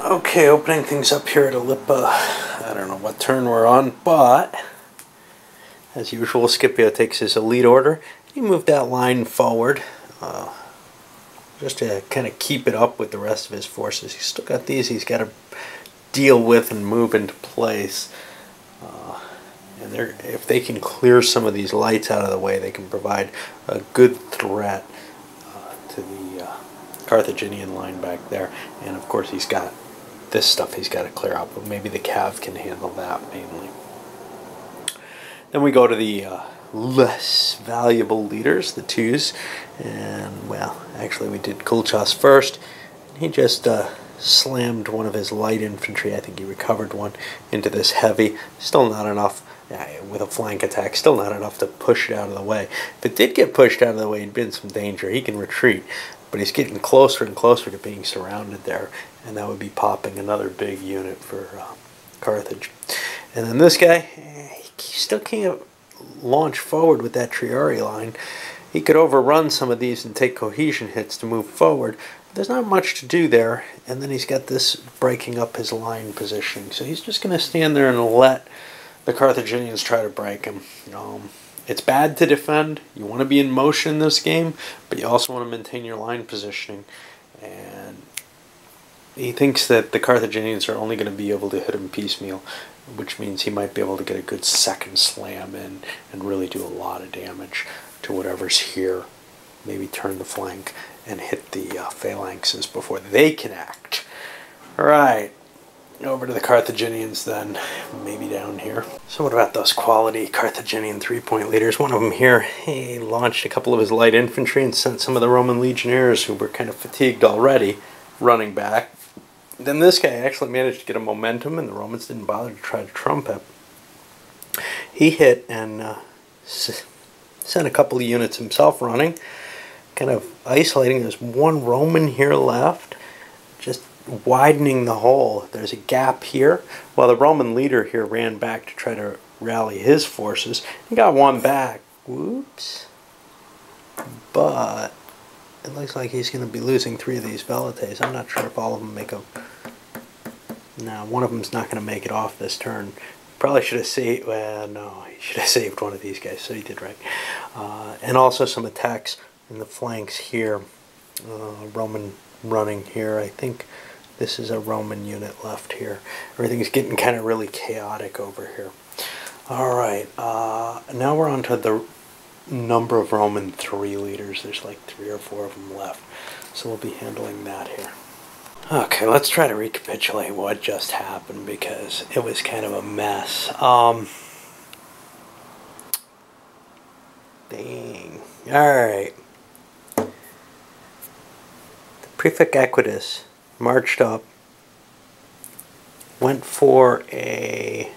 Okay, opening things up here at Ilipa. I don't know what turn we're on, but as usual, Scipio takes his elite order. He moved that line forward just to kind of keep it up with the rest of his forces. He's still got these he's got to deal with and move into place. And if they can clear some of these lights out of the way, they can provide a good threat to the Carthaginian line back there. And of course, he's got this stuff he's got to clear out, but maybe the cav can handle that mainly. Then we go to the less valuable leaders, the twos, and well, actually we did Kulchas first. He just slammed one of his light infantry, I think he recovered one, into this heavy. Still not enough, with a flank attack, still not enough to push it out of the way. If it did get pushed out of the way, he'd be in some danger. He can retreat, but he's getting closer and closer to being surrounded there, and that would be popping another big unit for Carthage. And then this guy, he still can't launch forward with that Triari line. He could overrun some of these and take cohesion hits to move forward. There's not much to do there, and then he's got this breaking up his line positioning. So he's just going to stand there and let the Carthaginians try to break him. It's bad to defend. You want to be in motion in this game, but you also want to maintain your line positioning. And he thinks that the Carthaginians are only going to be able to hit him piecemeal, which means he might be able to get a good second slam in and really do a lot of damage to whatever's here. Maybe turn the flank and hit the phalanxes before they can act. Alright, over to the Carthaginians then, maybe down here. So what about those quality Carthaginian 3-point leaders? One of them here, he launched a couple of his light infantry and sent some of the Roman legionnaires who were kind of fatigued already running back. Then this guy actually managed to get a momentum, and the Romans didn't bother to try to trump him. He hit and sent a couple of units himself running, kind of isolating. There's one Roman here left, just widening the hole. There's a gap here, while the Roman leader here ran back to try to rally his forces. He got one back. Whoops. But it looks like he's going to be losing 3 of these velites. I'm not sure if all of them make a... No, one of them's not going to make it off this turn. Probably should have saved... Well, no, he should have saved one of these guys, so he did right. And also some attacks in the flanks here. Roman running here. I think this is a Roman unit left here. Everything's getting kind of really chaotic over here. Alright, now we're on to the number of Roman 3 leaders. There's like 3 or 4 of them left, so we'll be handling that here. Okay, let's try to recapitulate what just happened, because it was kind of a mess. Dang. Alright. The Prefect Equitus marched up, went for a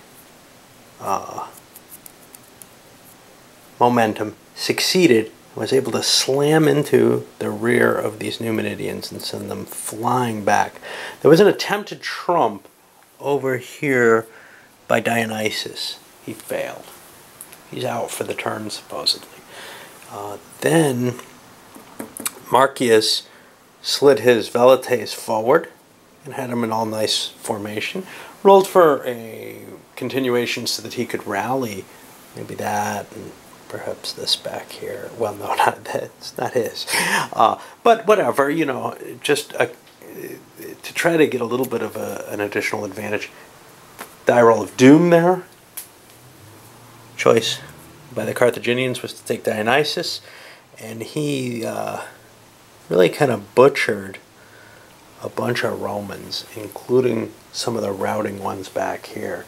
momentum, succeeded, was able to slam into the rear of these Numidians and send them flying back. There was an attempted trump over here by Dionysus. He failed. He's out for the turn, supposedly. Then Marcius slid his velites forward and had him in all nice formation. Rolled for a continuation so that he could rally. Maybe that, and perhaps this back here. Well, no, not that. It's not his. But whatever, you know, just to try to get a little bit of an additional advantage. Die roll of doom there. Choice by the Carthaginians was to take Dionysus, and he really kind of butchered a bunch of Romans, including some of the routing ones back here.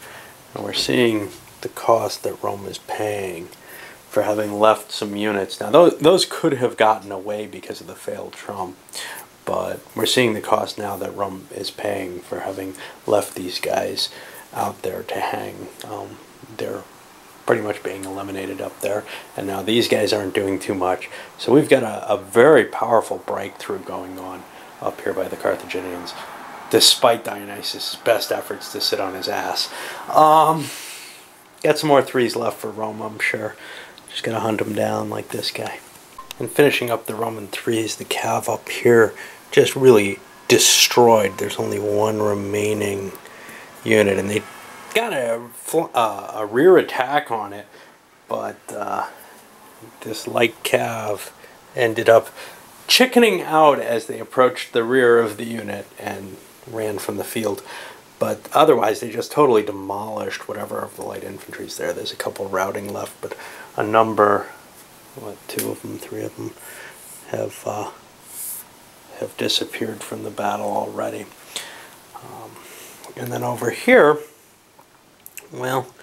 And we're seeing the cost that Rome is paying for having left some units. Now, those could have gotten away because of the failed trump, but we're seeing the cost now that Rome is paying for having left these guys out there to hang. They're pretty much being eliminated up there, and now these guys aren't doing too much. So we've got a very powerful breakthrough going on up here by the Carthaginians, despite Dionysus' best efforts to sit on his ass. Got some more 3s left for Rome, I'm sure. Just gonna hunt them down like this guy. And finishing up the Roman 3s, the cav up here just really destroyed. There's only one remaining unit, and they got a rear attack on it, but this light cav ended up chickening out as they approached the rear of the unit and ran from the field. But otherwise, they just totally demolished whatever of the light infantry's there. There's a couple routing left, but a number, what, 2 of them, 3 of them, have disappeared from the battle already. And then over here, well,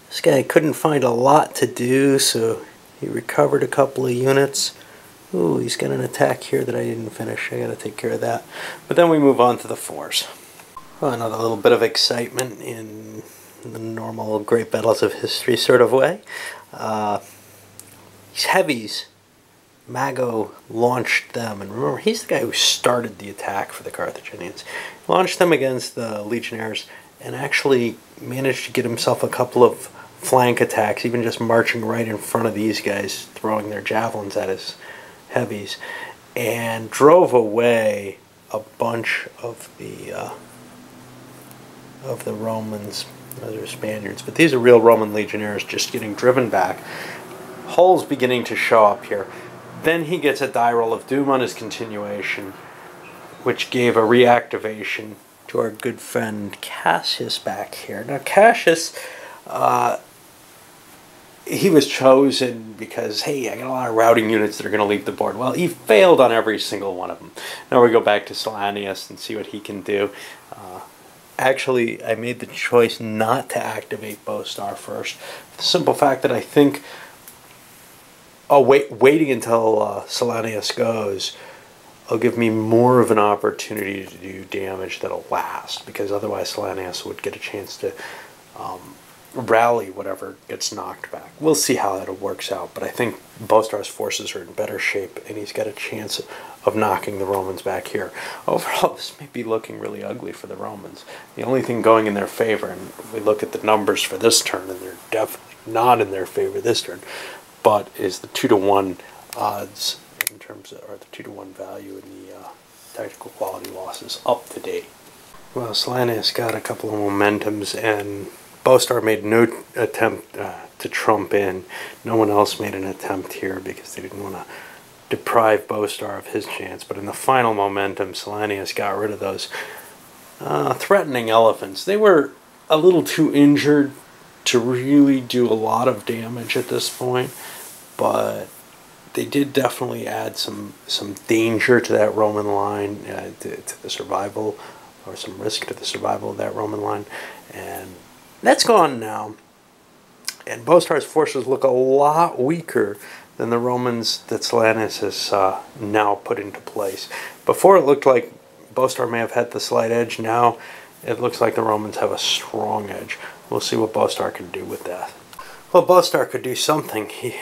this guy couldn't find a lot to do, so he recovered a couple of units. Ooh, he's got an attack here that I didn't finish. I gotta take care of that. But then we move on to the 4s. Well, another little bit of excitement in the normal Great Battles of History sort of way. These heavies, Mago launched them, and remember, he's the guy who started the attack for the Carthaginians. Launched them against the legionnaires and actually managed to get himself a couple of flank attacks, even just marching right in front of these guys, throwing their javelins at his heavies, and drove away a bunch of the Romans. Those are Spaniards, but these are real Roman legionnaires just getting driven back. Holes beginning to show up here. Then he gets a die roll of doom on his continuation, which gave a reactivation to our good friend Cassius back here. Now Cassius, he was chosen because, hey, I got a lot of routing units that are going to leave the board. Well, he failed on every single one of them. Now we go back to Solanius and see what he can do. Actually, I made the choice not to activate Bostar first. The simple fact that I think waiting until Solanius goes will give me more of an opportunity to do damage that'll last, because otherwise Solanius would get a chance to rally whatever gets knocked back. We'll see how that works out, but I think Bostar's forces are in better shape, and he's got a chance of knocking the Romans back here. Overall, this may be looking really ugly for the Romans. The only thing going in their favor, and we look at the numbers for this turn, and they're definitely not in their favor this turn, but is the 2-to-1 odds in terms of, or the 2-to-1 value in the tactical quality losses up to date. Well, Solanius got a couple of momentums, and Bostar made no attempt to trump in. No one else made an attempt here because they didn't want to deprive Bostar of his chance. But in the final momentum, Solanius got rid of those threatening elephants. They were a little too injured to really do a lot of damage at this point, but they did definitely add some danger to that Roman line, to the survival, or some risk to the survival of that Roman line. And that's gone now, and Bostar's forces look a lot weaker than the Romans that Solanius has now put into place. Before it looked like Bostar may have had the slight edge. Now it looks like the Romans have a strong edge. We'll see what Bostar can do with that. Well, Bostar could do something. He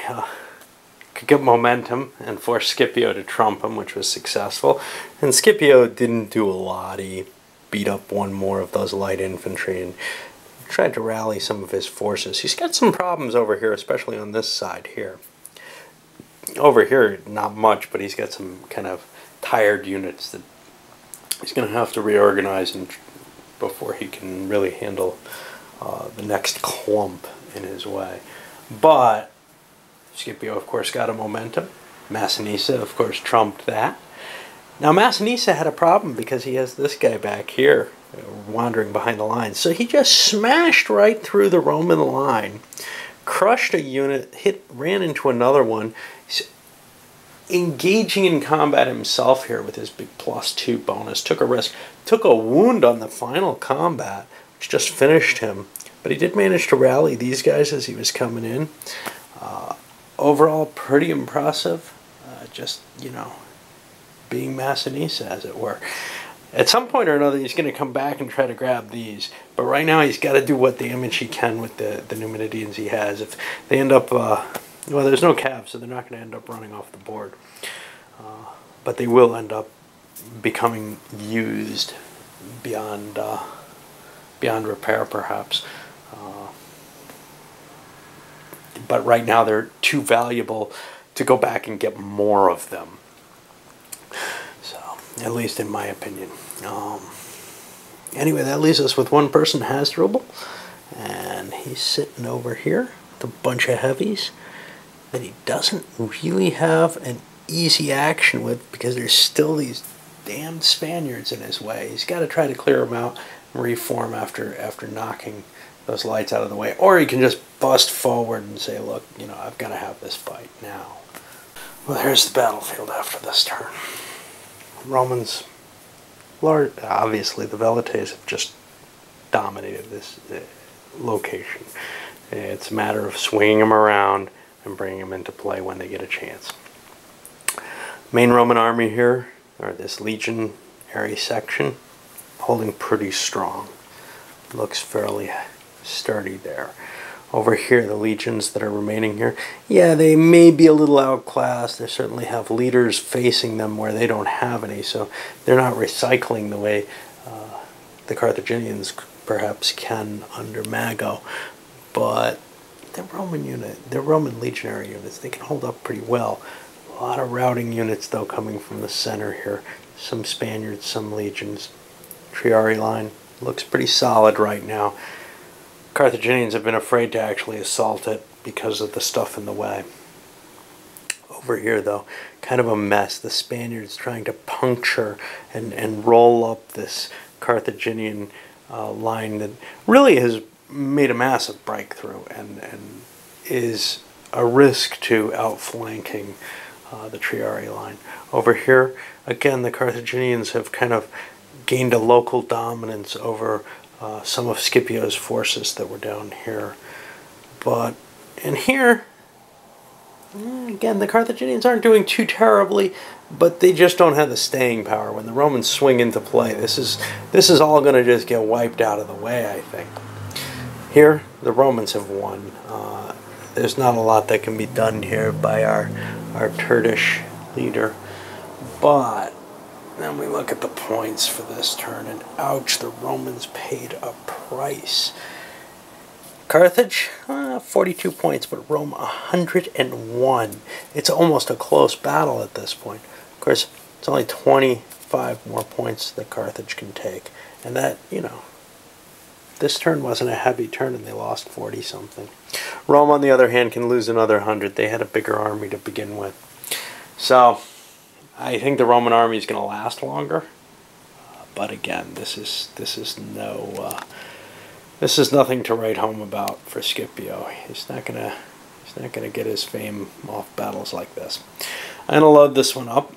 could get momentum and force Scipio to trump him, which was successful. And Scipio didn't do a lot. He beat up one more of those light infantry and tried to rally some of his forces. He's got some problems over here, especially on this side here. Over here, not much, but he's got some kind of tired units that he's going to have to reorganize before he can really handle the next clump in his way. But Scipio, of course, got a momentum. Massinissa, of course, trumped that. Now, Massinissa had a problem because he has this guy back here wandering behind the lines. So he just smashed right through the Roman line, crushed a unit, ran into another one. He's engaging in combat himself here with his big +2 bonus. Took a risk, took a wound on the final combat, which just finished him. But he did manage to rally these guys as he was coming in. Overall, pretty impressive. Just, you know, being Massinissa, as it were. At some point or another, he's going to come back and try to grab these. But right now, he's got to do what damage he can with the Numidians he has. If they end up, well, there's no cav, so they're not going to end up running off the board. But they will end up becoming used beyond repair, perhaps. But right now, they're too valuable to go back and get more of them. So at least in my opinion. Anyway, that leaves us with one person, Hasdrubal, and he's sitting over here with a bunch of heavies that he doesn't really have an easy action with because there's still these damned Spaniards in his way. He's got to try to clear them out and reform after knocking those lights out of the way, or he can just bust forward and say, look, you know, I've got to have this fight now. Well, here's the battlefield after this turn. Romans, obviously the Velites have just dominated this location. It's a matter of swinging them around and bringing them into play when they get a chance. Main Roman army here, or this legionary section, holding pretty strong. Looks fairly sturdy there. Over here, the legions that are remaining here, yeah, they may be a little outclassed. They certainly have leaders facing them where they don't have any, so they're not recycling the way the Carthaginians perhaps can under Mago. But the Roman legionary units, they can hold up pretty well. A lot of routing units, though, coming from the center here. Some Spaniards, some legions. Triarii line looks pretty solid right now. Carthaginians have been afraid to actually assault it because of the stuff in the way. Over here, though, kind of a mess. The Spaniards trying to puncture and roll up this Carthaginian line that really has made a massive breakthrough and is a risk to outflanking the Triarii line. Over here, again, the Carthaginians have kind of gained a local dominance over some of Scipio's forces that were down here. But in here, again, the Carthaginians aren't doing too terribly, but they just don't have the staying power. When the Romans swing into play, this is all going to just get wiped out of the way, I think. Here, the Romans have won. There's not a lot that can be done here by our Turkish leader, but then we look at the points for this turn, and ouch, the Romans paid a price. Carthage, 42 points, but Rome, 101. It's almost a close battle at this point. Of course, it's only 25 more points that Carthage can take. And that, you know, this turn wasn't a heavy turn, and they lost 40-something. Rome, on the other hand, can lose another 100. They had a bigger army to begin with. So I think the Roman army is going to last longer, but again, this is nothing to write home about for Scipio. He's not gonna get his fame off battles like this. I'm gonna load this one up